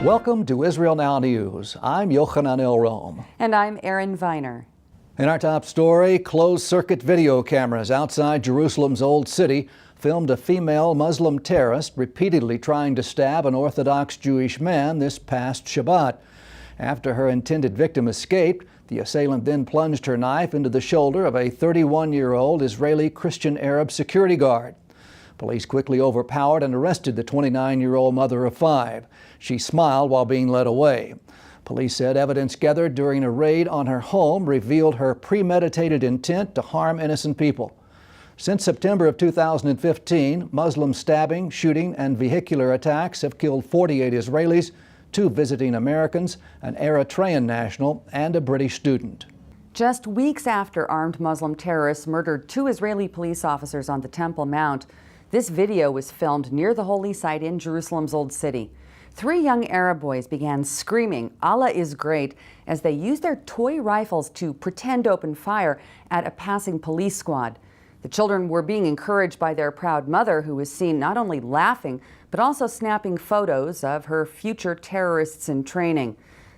Welcome to Israel Now News. I'm Yochanan El-Rom. And I'm Erin Viner. In our top story, closed-circuit video cameras outside Jerusalem's Old City filmed a female Muslim terrorist repeatedly trying to stab an Orthodox Jewish man this past Shabbat. After her intended victim escaped, the assailant then plunged her knife into the shoulder of a 31-year-old Israeli Christian Arab security guard. Police quickly overpowered and arrested the 29-year-old mother of five. She smiled while being led away. Police said evidence gathered during a raid on her home revealed her premeditated intent to harm innocent people. Since September of 2015, Muslim stabbing, shooting, and vehicular attacks have killed 48 Israelis, 2 visiting Americans, an Eritrean national, and a British student. Just weeks after armed Muslim terrorists murdered 2 Israeli police officers on the Temple Mount, this video was filmed near the holy site in Jerusalem's Old City. 3 young Arab boys began screaming, "Allah is great," as they used their toy rifles to pretend open fire at a passing police squad. The children were being encouraged by their proud mother, who was seen not only laughing, but also snapping photos of her future terrorists in training.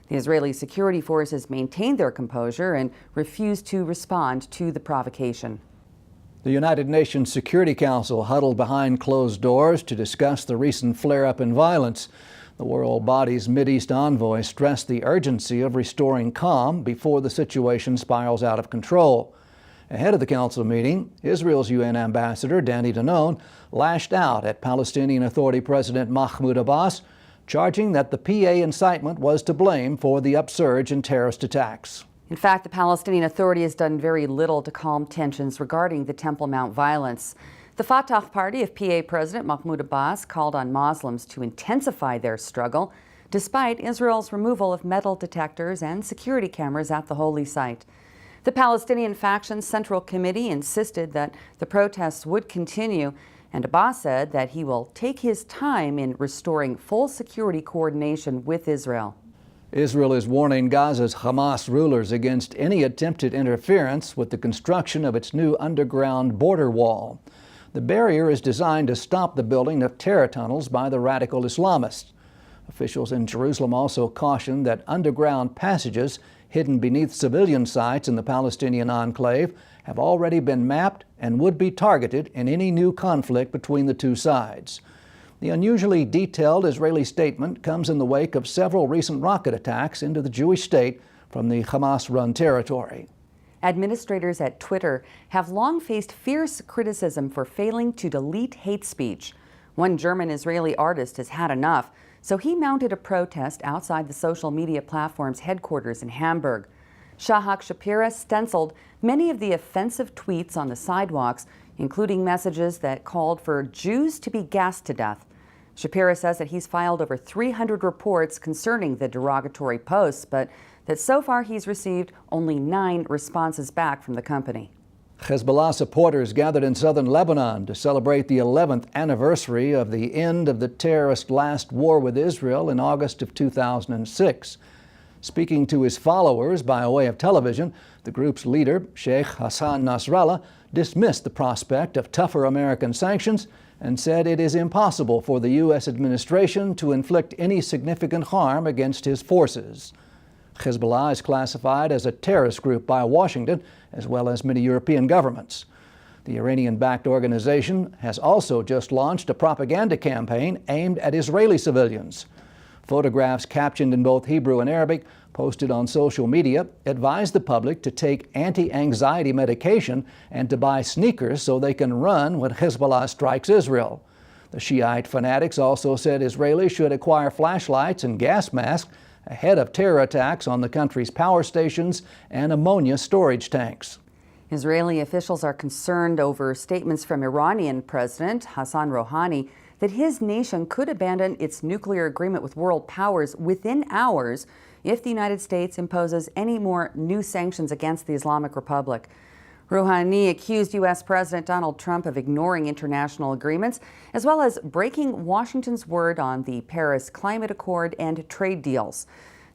The Israeli security forces maintained their composure and refused to respond to the provocation. The United Nations Security Council huddled behind closed doors to discuss the recent flare-up in violence. The world body's Mideast envoy stressed the urgency of restoring calm before the situation spirals out of control. Ahead of the council meeting, Israel's UN ambassador, Danny Danon, lashed out at Palestinian Authority President Mahmoud Abbas, charging that the PA incitement was to blame for the upsurge in terrorist attacks. In fact, the Palestinian Authority has done very little to calm tensions regarding the Temple Mount violence. The Fatah party of PA President Mahmoud Abbas called on Muslims to intensify their struggle, despite Israel's removal of metal detectors and security cameras at the holy site. The Palestinian faction's Central Committee insisted that the protests would continue, and Abbas said that he will take his time in restoring full security coordination with Israel. Israel is warning Gaza's Hamas rulers against any attempted interference with the construction of its new underground border wall. The barrier is designed to stop the building of terror tunnels by the radical Islamists. Officials in Jerusalem also cautioned that underground passages hidden beneath civilian sites in the Palestinian enclave have already been mapped and would be targeted in any new conflict between the two sides. The unusually detailed Israeli statement comes in the wake of several recent rocket attacks into the Jewish state from the Hamas-run territory. Administrators at Twitter have long faced fierce criticism for failing to delete hate speech. One German-Israeli artist has had enough, so he mounted a protest outside the social media platform's headquarters in Hamburg. Shahak Shapira stenciled many of the offensive tweets on the sidewalks, including messages that called for Jews to be gassed to death. Shapira says that he's filed over 300 reports concerning the derogatory posts, but that so far he's received only 9 responses back from the company. Hezbollah supporters gathered in southern Lebanon to celebrate the 11th anniversary of the end of the terrorist last war with Israel in August of 2006. Speaking to his followers by way of television, the group's leader, Sheikh Hassan Nasrallah, dismissed the prospect of tougher American sanctions and said it is impossible for the U.S. administration to inflict any significant harm against his forces. Hezbollah is classified as a terrorist group by Washington, as well as many European governments. The Iranian-backed organization has also just launched a propaganda campaign aimed at Israeli civilians. Photographs captioned in both Hebrew and Arabic, posted on social media, advise the public to take anti-anxiety medication and to buy sneakers so they can run when Hezbollah strikes Israel. The Shiite fanatics also said Israelis should acquire flashlights and gas masks ahead of terror attacks on the country's power stations and ammonia storage tanks. Israeli officials are concerned over statements from Iranian President Hassan Rouhani that his nation could abandon its nuclear agreement with world powers within hours if the United States imposes any more new sanctions against the Islamic Republic. Rouhani accused U.S. President Donald Trump of ignoring international agreements, as well as breaking Washington's word on the Paris Climate Accord and trade deals.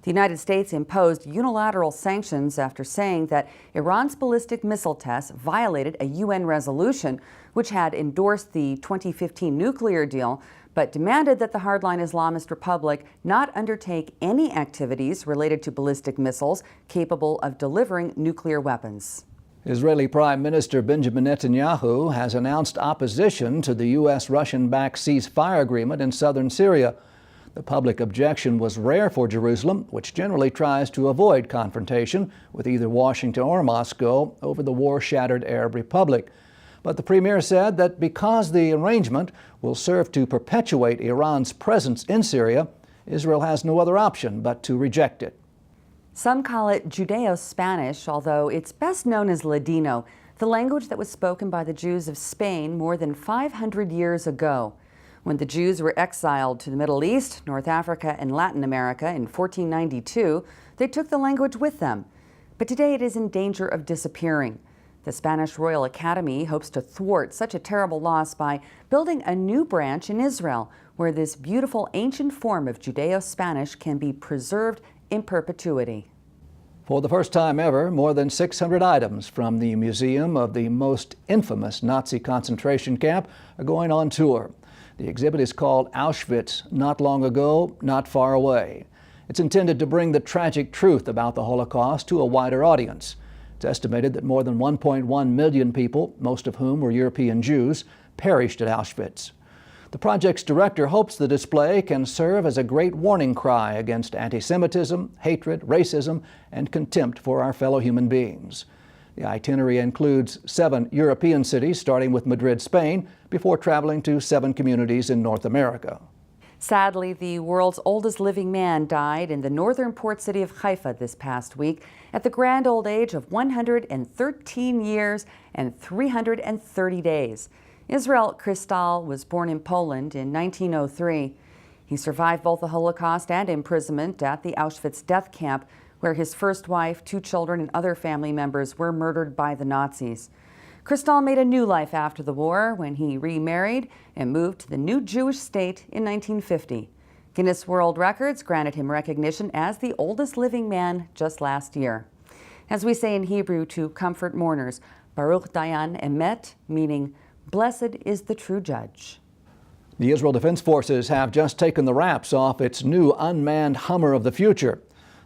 The United States imposed unilateral sanctions after saying that Iran's ballistic missile tests violated a UN resolution which had endorsed the 2015 nuclear deal, but demanded that the hardline Islamist Republic not undertake any activities related to ballistic missiles capable of delivering nuclear weapons. Israeli Prime Minister Benjamin Netanyahu has announced opposition to the U.S.-Russian-backed ceasefire agreement in southern Syria. The public objection was rare for Jerusalem, which generally tries to avoid confrontation with either Washington or Moscow over the war-shattered Arab Republic. But the premier said that because the arrangement will serve to perpetuate Iran's presence in Syria, Israel has no other option but to reject it. Some call it Judeo-Spanish, although it's best known as Ladino, the language that was spoken by the Jews of Spain more than 500 years ago. When the Jews were exiled to the Middle East, North Africa, and Latin America in 1492, they took the language with them. But today it is in danger of disappearing. The Spanish Royal Academy hopes to thwart such a terrible loss by building a new branch in Israel, where this beautiful ancient form of Judeo-Spanish can be preserved in perpetuity. For the first time ever, more than 600 items from the museum of the most infamous Nazi concentration camp are going on tour. The exhibit is called Auschwitz, Not Long Ago, Not Far Away. It's intended to bring the tragic truth about the Holocaust to a wider audience. It's estimated that more than 1.1 million people, most of whom were European Jews, perished at Auschwitz. The project's director hopes the display can serve as a great warning cry against anti-Semitism, hatred, racism, and contempt for our fellow human beings. The itinerary includes 7 European cities, starting with Madrid, Spain, before traveling to 7 communities in North America. Sadly, the world's oldest living man died in the northern port city of Haifa this past week at the grand old age of 113 years and 330 days. Israel Kristall was born in Poland in 1903. He survived both the Holocaust and imprisonment at the Auschwitz death camp, where his first wife, 2 children, and other family members were murdered by the Nazis. Kristall made a new life after the war when he remarried and moved to the new Jewish state in 1950. Guinness World Records granted him recognition as the oldest living man just last year. As we say in Hebrew to comfort mourners, Baruch Dayan Emet, meaning blessed is the true judge. The Israel Defense Forces have just taken the wraps off its new unmanned Hummer of the future.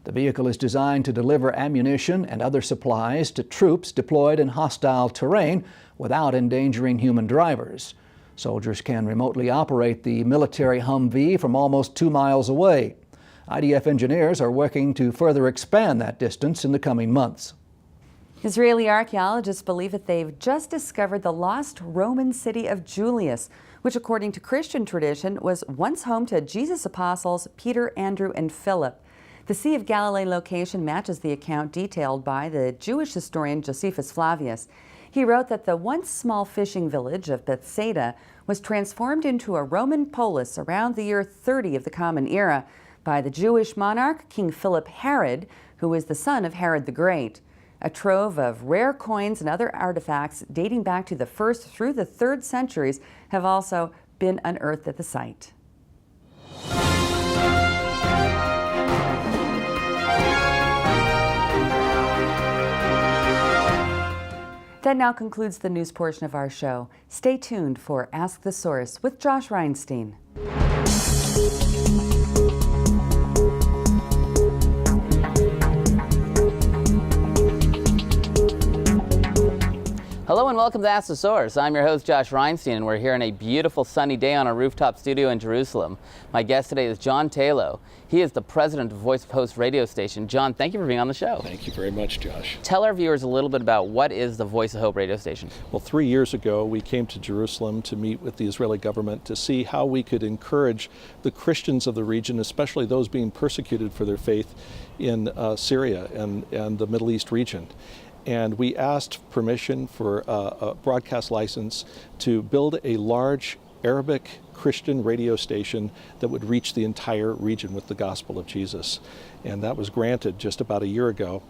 The vehicle is designed to deliver ammunition and other supplies to troops deployed in hostile terrain without endangering human drivers. Soldiers can remotely operate the military Humvee from almost 2 miles away. IDF engineers are working to further expand that distance in the coming months. Israeli archaeologists believe that they've just discovered the lost Roman city of Julius, which according to Christian tradition was once home to Jesus' apostles Peter, Andrew, and Philip. The Sea of Galilee location matches the account detailed by the Jewish historian Josephus Flavius. He wrote that the once small fishing village of Bethsaida was transformed into a Roman polis around the year 30 of the Common Era by the Jewish monarch King Philip Herod, who was the son of Herod the Great. A trove of rare coins and other artifacts dating back to the 1st through the 3rd centuries have also been unearthed at the site. That now concludes the news portion of our show. Stay tuned for Ask the Source with Josh Reinstein. Hello and welcome to Ask the Source. I'm your host Josh Reinstein, and we're here on a beautiful sunny day on a rooftop studio in Jerusalem. My guest today is John Taylor. He is the president of Voice of Hope radio station. John, thank you for being on the show. Thank you very much, Josh. Tell our viewers a little bit about what is the Voice of Hope radio station. Well, 3 years ago we came to Jerusalem to meet with the Israeli government to see how we could encourage the Christians of the region, especially those being persecuted for their faith in Syria and the Middle East region. And we asked permission for a broadcast license to build a large Arabic Christian radio station that would reach the entire region with the gospel of Jesus. And that was granted just about a year ago.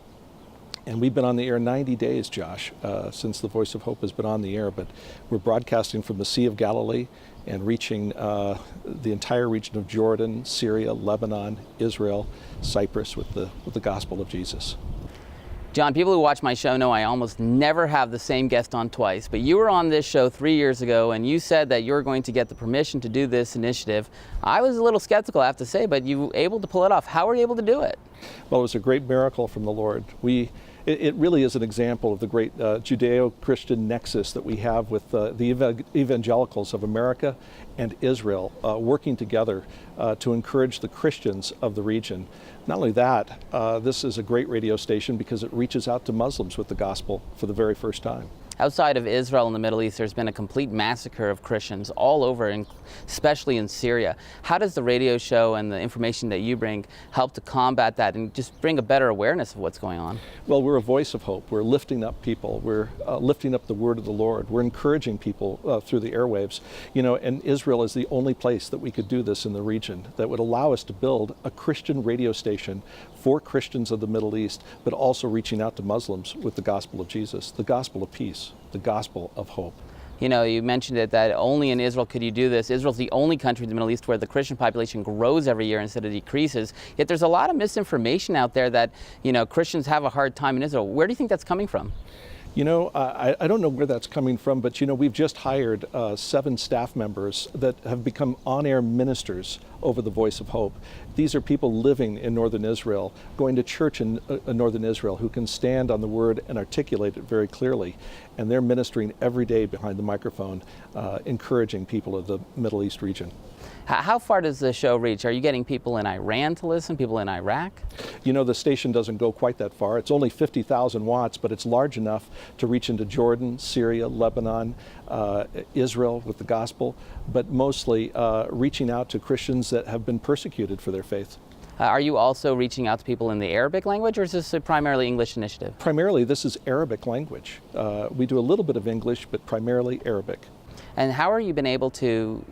And we've been on the air 90 days, Josh, since the Voice of Hope has been on the air. But we're broadcasting from the Sea of Galilee and reaching the entire region of Jordan, Syria, Lebanon, Israel, Cyprus with the gospel of Jesus. John, people who watch my show know I almost never have the same guest on twice, but you were on this show 3 years ago and you said that you were going to get the permission to do this initiative. I was a little skeptical, I have to say, but you were able to pull it off. How were you able to do it? Well, it was a great miracle from the Lord. It really is an example of the great Judeo-Christian nexus that we have with the evangelicals of America and Israel working together to encourage the Christians of the region. Not only that, this is a great radio station because it reaches out to Muslims with the gospel for the very first time. Outside of Israel and the Middle East, there's been a complete massacre of Christians all over, especially in Syria. How does the radio show and the information that you bring help to combat that and just bring a better awareness of what's going on? Well, we're a voice of hope. We're lifting up people. We're lifting up the word of the Lord. We're encouraging people through the airwaves. You know, and Israel is the only place that we could do this in the region that would allow us to build a Christian radio station for Christians of the Middle East, but also reaching out to Muslims with the gospel of Jesus, the gospel of peace, the gospel of hope. You know, you mentioned it that only in Israel could you do this. Israel's the only country in the Middle East where the Christian population grows every year instead of decreases. Yet there's a lot of misinformation out there that, you know, Christians have a hard time in Israel. Where do you think that's coming from? You know, I don't know where that's coming from, but you know, we've just hired 7 staff members that have become on-air ministers over the Voice of Hope. These are people living in northern Israel, going to church in northern Israel, who can stand on the word and articulate it very clearly. And they're ministering every day behind the microphone, encouraging people of the Middle East region. How far does the show reach? Are you getting people in Iran to listen, people in Iraq? You know, the station doesn't go quite that far. It's only 50,000 watts, but it's large enough to reach into Jordan, Syria, Lebanon, Israel with the gospel, but mostly reaching out to Christians that have been persecuted for their faith. Are you also reaching out to people in the Arabic language, or is this a primarily English initiative? Primarily, this is Arabic language. We do a little bit of English, but primarily Arabic. And how have you been able to,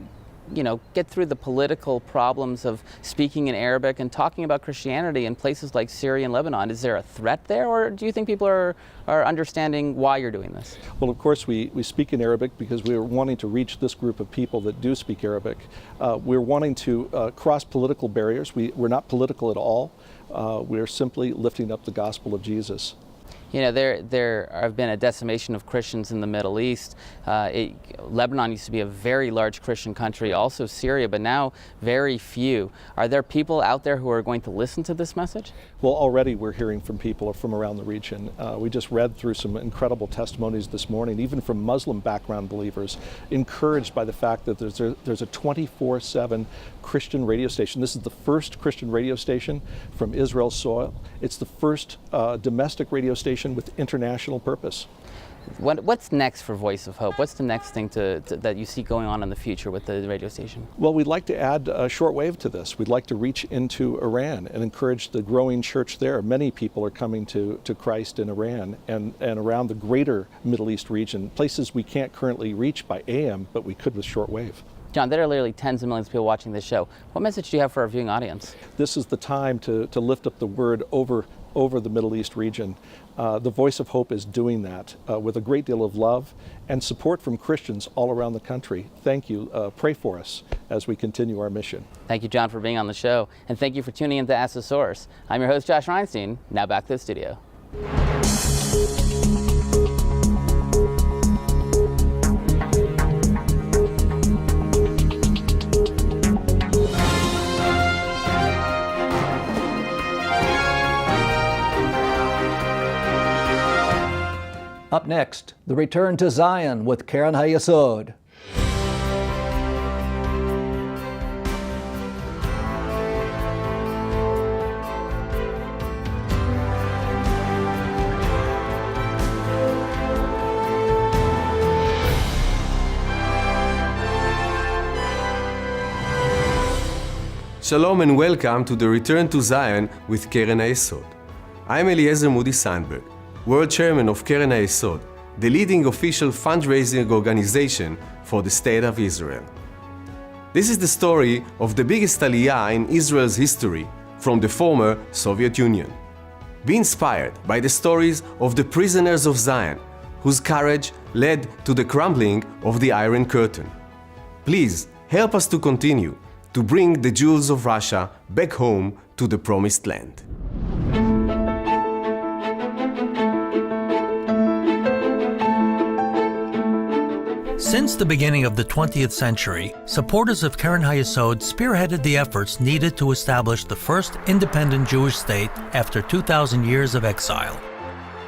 you know, get through the political problems of speaking in Arabic and talking about Christianity in places like Syria and Lebanon? Is there a threat there, or do you think people are understanding why you're doing this? Well, of course, we speak in Arabic because we're wanting to reach this group of people that do speak Arabic. We're wanting to cross political barriers. We're not political at all. We're simply lifting up the gospel of Jesus. You know, there have been a decimation of Christians in the Middle East. Lebanon used to be a very large Christian country, also Syria, but now very few. Are there people out there who are going to listen to this message? Well, already we're hearing from people from around the region. We just read through some incredible testimonies this morning, even from Muslim background believers, encouraged by the fact that there's a 24/7 Christian radio station. This is the first Christian radio station from Israel's soil. It's the first domestic radio station with international purpose. What's next for Voice of Hope? What's the next thing that you see going on in the future with the radio station? Well, we'd like to add shortwave to this. We'd like to reach into Iran and encourage the growing church there. Many people are coming to Christ in Iran and around the greater Middle East region, places we can't currently reach by AM, but we could with shortwave. John, there are literally tens of millions of people watching this show. What message do you have for our viewing audience? This is the time to lift up the word over the Middle East region. The Voice of Hope is doing that with a great deal of love and support from Christians all around the country. Thank you. Pray for us as we continue our mission. Thank you, John, for being on the show. And thank you for tuning in to Ask the Source. I'm your host, Josh Reinstein. Now back to the studio. Up next, the return to Zion with Keren Hayesod. Shalom and welcome to the Return to Zion with Keren Hayesod. I'm Eliezer Moody Sandberg, World Chairman of Keren Hayesod, the leading official fundraising organization for the State of Israel. This is the story of the biggest aliyah in Israel's history from the former Soviet Union. Be inspired by the stories of the prisoners of Zion, whose courage led to the crumbling of the Iron Curtain. Please help us to continue to bring the Jews of Russia back home to the Promised Land. Since the beginning of the 20th century, supporters of Keren HaYesod spearheaded the efforts needed to establish the first independent Jewish state after 2,000 years of exile.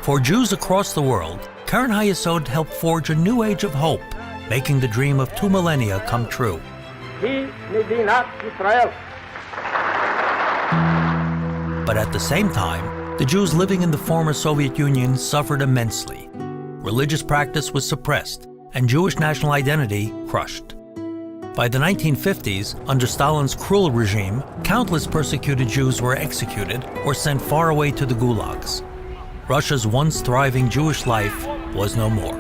For Jews across the world, Keren HaYesod helped forge a new age of hope, making the dream of 2 millennia come true. But at the same time, the Jews living in the former Soviet Union suffered immensely. Religious practice was suppressed, and Jewish national identity crushed. By the 1950s, under Stalin's cruel regime, countless persecuted Jews were executed or sent far away to the gulags. Russia's once thriving Jewish life was no more.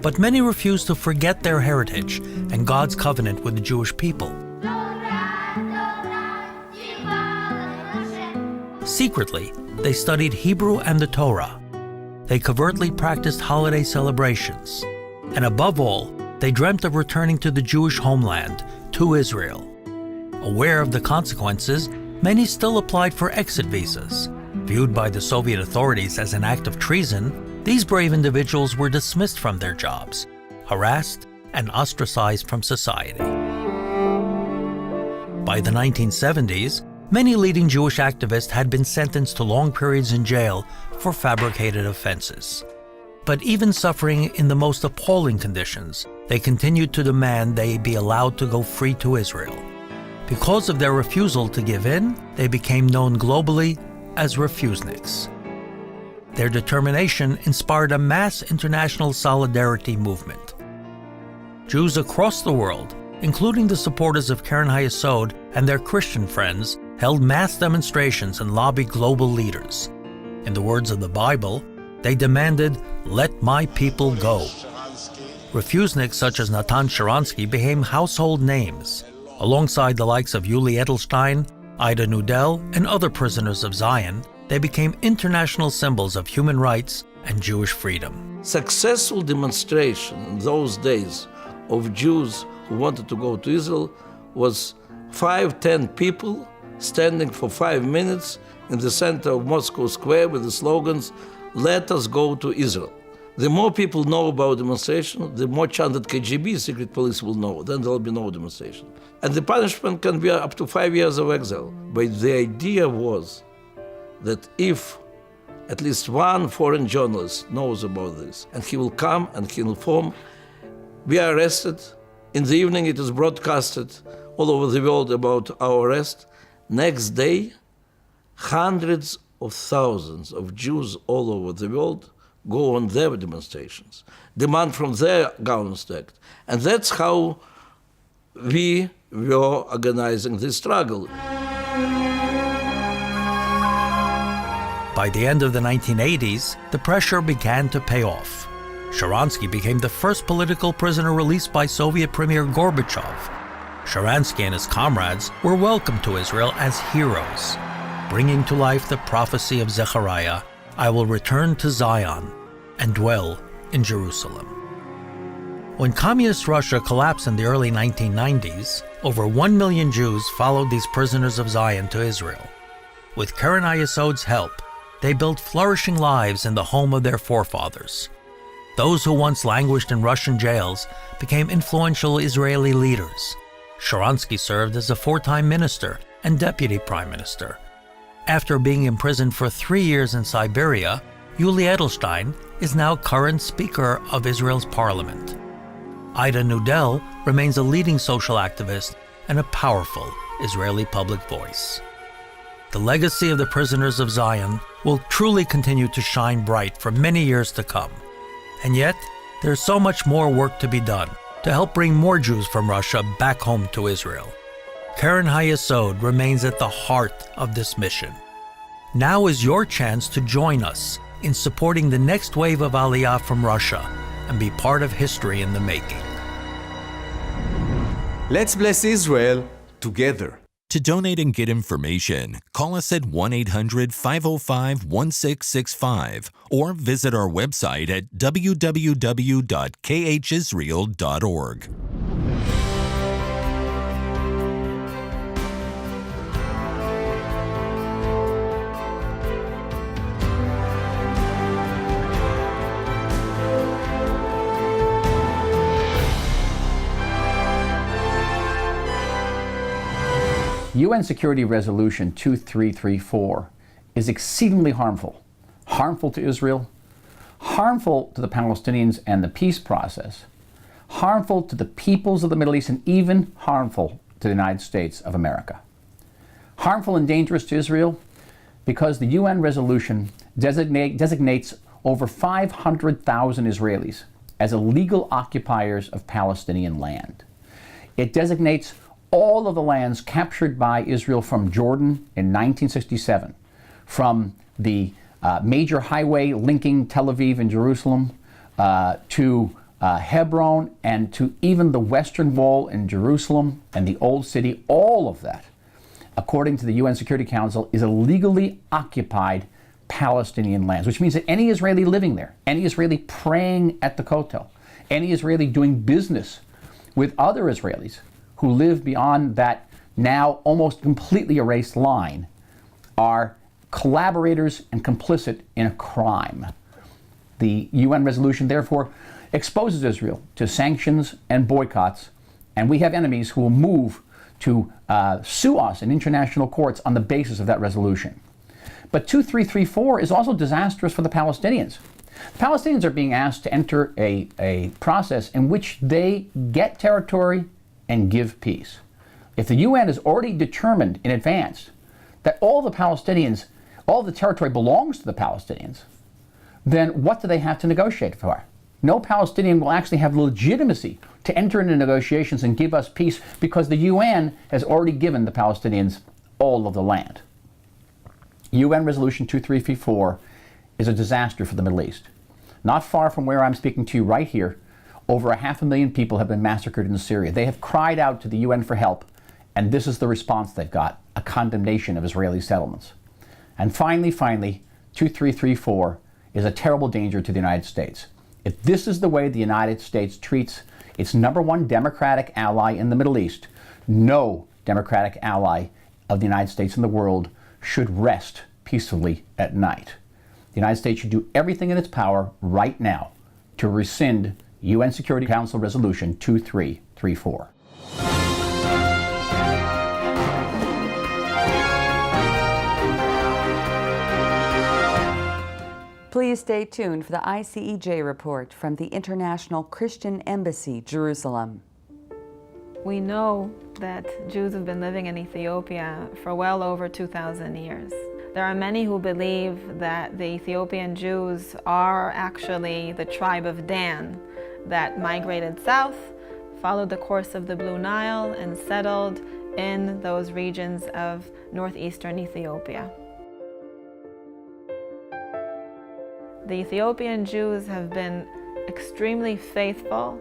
But many refused to forget their heritage and God's covenant with the Jewish people. Secretly, they studied Hebrew and the Torah. They covertly practiced holiday celebrations. And above all, they dreamt of returning to the Jewish homeland, to Israel. Aware of the consequences, many still applied for exit visas. Viewed by the Soviet authorities as an act of treason, these brave individuals were dismissed from their jobs, harassed, and ostracized from society. By the 1970s, many leading Jewish activists had been sentenced to long periods in jail for fabricated offenses. But even suffering in the most appalling conditions, they continued to demand they be allowed to go free to Israel. Because of their refusal to give in, they became known globally as Refuseniks. Their determination inspired a mass international solidarity movement. Jews across the world, including the supporters of Keren HaYesod and their Christian friends, held mass demonstrations and lobbied global leaders. In the words of the Bible, they demanded, "Let my people go." Refuseniks such as Natan Sharansky became household names. Alongside the likes of Yuli Edelstein, Ida Nudel, and other prisoners of Zion, they became international symbols of human rights and Jewish freedom. Successful demonstration in those days of Jews who wanted to go to Israel was 5-10 people standing for 5 minutes in the center of Moscow Square with the slogans, "Let us go to Israel." The more people know about demonstration, the more chance that KGB, secret police, will know. Then there will be no demonstration. And the punishment can be up to 5 years of exile. But the idea was that if at least one foreign journalist knows about this, and he will come and he will inform, we are arrested. In the evening it is broadcasted all over the world about our arrest. Next day, hundreds of thousands of Jews all over the world go on their demonstrations, demand from their governments to act. And that's how we were organizing this struggle. By the end of the 1980s, the pressure began to pay off. Sharansky became the first political prisoner released by Soviet Premier Gorbachev. Sharansky and his comrades were welcomed to Israel as heroes, bringing to life the prophecy of Zechariah, "I will return to Zion and dwell in Jerusalem." When Communist Russia collapsed in the early 1990s, over 1 million Jews followed these prisoners of Zion to Israel. With Keren HaYesod's help, they built flourishing lives in the home of their forefathers. Those who once languished in Russian jails became influential Israeli leaders. Sharansky served as a 4-time minister and deputy prime minister. After being imprisoned for 3 years in Siberia, Yuli Edelstein is now current Speaker of Israel's parliament. Ida Nudel remains a leading social activist and a powerful Israeli public voice. The legacy of the prisoners of Zion will truly continue to shine bright for many years to come. And yet, there's so much more work to be done to help bring more Jews from Russia back home to Israel. Keren HaYesod remains at the heart of this mission. Now is your chance to join us in supporting the next wave of Aliyah from Russia and be part of history in the making. Let's bless Israel together. To donate and get information, call us at 1-800-505-1665 or visit our website at www.khisrael.org. UN Security Resolution 2334 is exceedingly harmful. Harmful to Israel, harmful to the Palestinians and the peace process, harmful to the peoples of the Middle East, and even harmful to the United States of America. Harmful and dangerous to Israel because the UN resolution designates over 500,000 Israelis as illegal occupiers of Palestinian land. It designates all of the lands captured by Israel from Jordan in 1967, from the major highway linking Tel Aviv and Jerusalem to Hebron and to even the Western Wall in Jerusalem and the Old City. All of that, according to the UN Security Council, is illegally occupied Palestinian lands, which means that any Israeli living there, any Israeli praying at the Kotel, any Israeli doing business with other Israelis who live beyond that now almost completely erased line are collaborators and complicit in a crime. The UN resolution, therefore, exposes Israel to sanctions and boycotts, and we have enemies who will move to sue us in international courts on the basis of that resolution. But 2334 is also disastrous for the Palestinians. The Palestinians are being asked to enter a process in which they get territory and give peace. If the UN has already determined in advance that all the Palestinians, all the territory belongs to the Palestinians, then what do they have to negotiate for? No Palestinian will actually have legitimacy to enter into negotiations and give us peace because the UN has already given the Palestinians all of the land. UN Resolution 2334 is a disaster for the Middle East. Not far from where I'm speaking to you right here, over 500,000 people have been massacred in Syria. They have cried out to the UN for help, and this is the response they've got, a condemnation of Israeli settlements. And finally, 2334 is a terrible danger to the United States. If this is the way the United States treats its #1 democratic ally in the Middle East, no democratic ally of the United States in the world should rest peacefully at night. The United States should do everything in its power right now to rescind UN Security Council Resolution 2334. Please stay tuned for the ICEJ report from the International Christian Embassy, Jerusalem. We know that Jews have been living in Ethiopia for well over 2,000 years. There are many who believe that the Ethiopian Jews are actually the tribe of Dan that migrated south, followed the course of the Blue Nile, and settled in those regions of northeastern Ethiopia. The Ethiopian Jews have been extremely faithful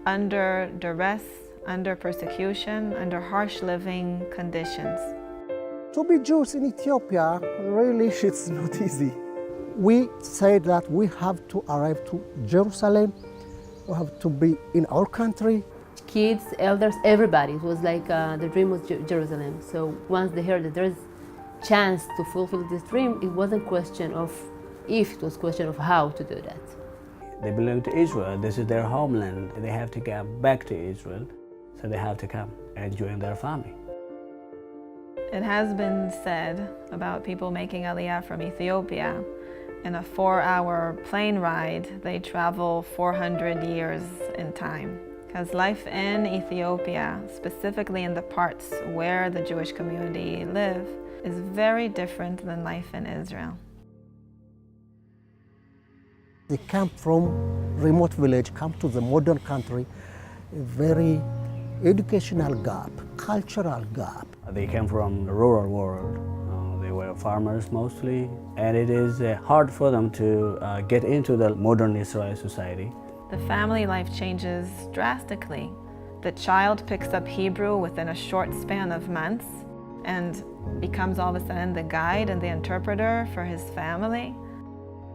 under duress, under persecution, under harsh living conditions. To be Jews in Ethiopia, really, it's not easy. We say that we have to arrive to Jerusalem, we have to be in our country. Kids, elders, everybody. It was like the dream was Jerusalem. So once they heard that there's chance to fulfill this dream, it wasn't a question of if, it was a question of how to do that. They belong to Israel. This is their homeland. They have to come back to Israel, so they have to come and join their family. It has been said about people making Aliyah from Ethiopia. In a 4-hour plane ride, they travel 400 years in time. Because life in Ethiopia, specifically in the parts where the Jewish community live, is very different than life in Israel. They come from remote village, come to the modern country, a very educational gap, cultural gap. They came from the rural world. They were farmers mostly, and it is hard for them to get into the modern Israeli society. The family life changes drastically. The child picks up Hebrew within a short span of months and becomes all of a sudden the guide and the interpreter for his family.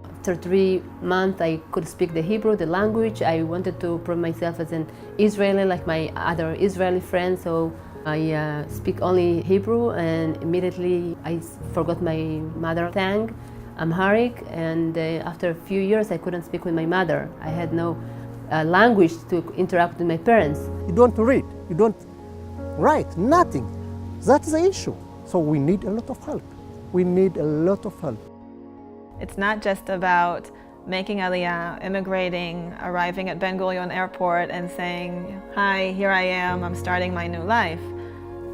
After 3 months, I could speak the Hebrew, the language. I wanted to prove myself as an Israeli like my other Israeli friends, so I speak only Hebrew, and immediately I forgot my mother tongue, Amharic, and after a few years I couldn't speak with my mother. I had no language to interact with my parents. You don't read, you don't write, nothing. That's the issue. So we need a lot of help. We need a lot of help. It's not just about making Aliyah, immigrating, arriving at Ben Gurion Airport and saying, hi, here I am, I'm starting my new life.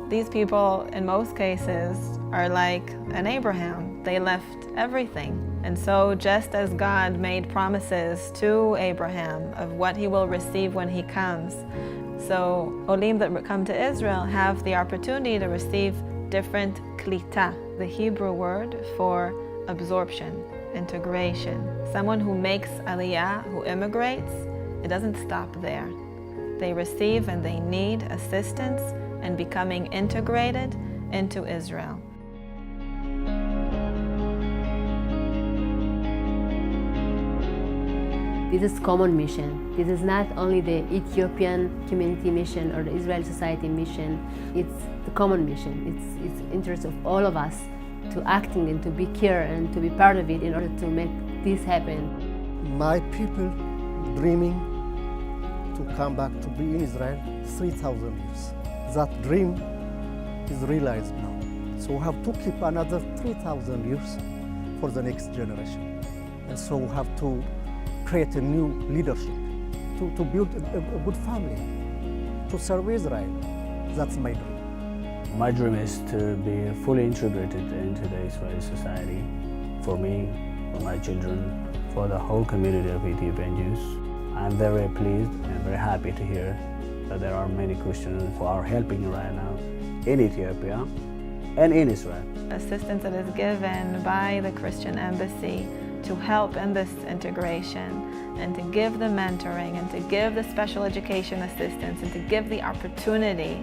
These people, in most cases, are like an Abraham. They left everything. And so just as God made promises to Abraham of what he will receive when he comes, so Olim that come to Israel have the opportunity to receive different klita, the Hebrew word for absorption, integration. Someone who makes Aliyah, who immigrates, it doesn't stop there. They receive and they need assistance in becoming integrated into Israel. This is common mission. This is not only the Ethiopian community mission or the Israeli society mission, it's the common mission. It's interest of all of us to acting and to be care and to be part of it in order to make this happen. My people dreaming to come back to be in Israel 3,000 years. That dream is realized now. So we have to keep another 3,000 years for the next generation. And so we have to create a new leadership, to build a good family, to serve Israel. That's my dream. My dream is to be fully integrated into the Israeli society, for me, for my children, for the whole community of Ethiopian Jews. I'm very pleased and very happy to hear that there are many Christians who are helping right now in Ethiopia and in Israel. Assistance that is given by the Christian embassy to help in this integration and to give the mentoring and to give the special education assistance and to give the opportunity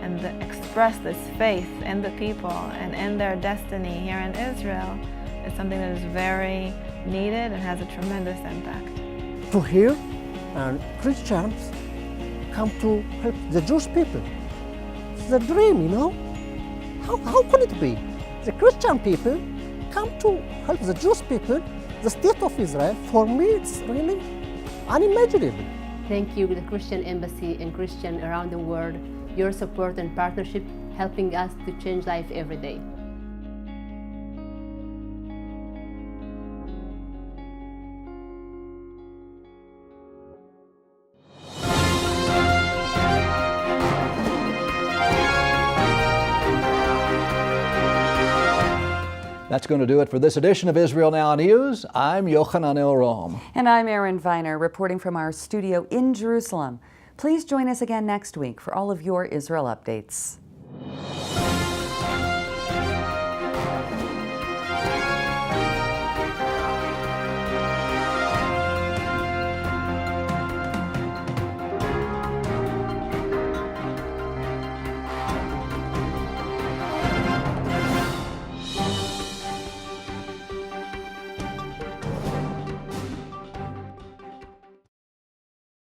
and to express this faith in the people and in their destiny here in Israel is something that is very needed and has a tremendous impact. To hear and Christians come to help the Jewish people. It's a dream, you know? How could it be? The Christian people come to help the Jewish people, the state of Israel. For me, it's really unimaginable. Thank you, the Christian Embassy and Christians around the world, your support and partnership helping us to change life every day. That's going to do it for this edition of Israel Now News. I'm Yochanan El-Rom. And I'm Erin Viner, reporting from our studio in Jerusalem. Please join us again next week for all of your Israel updates.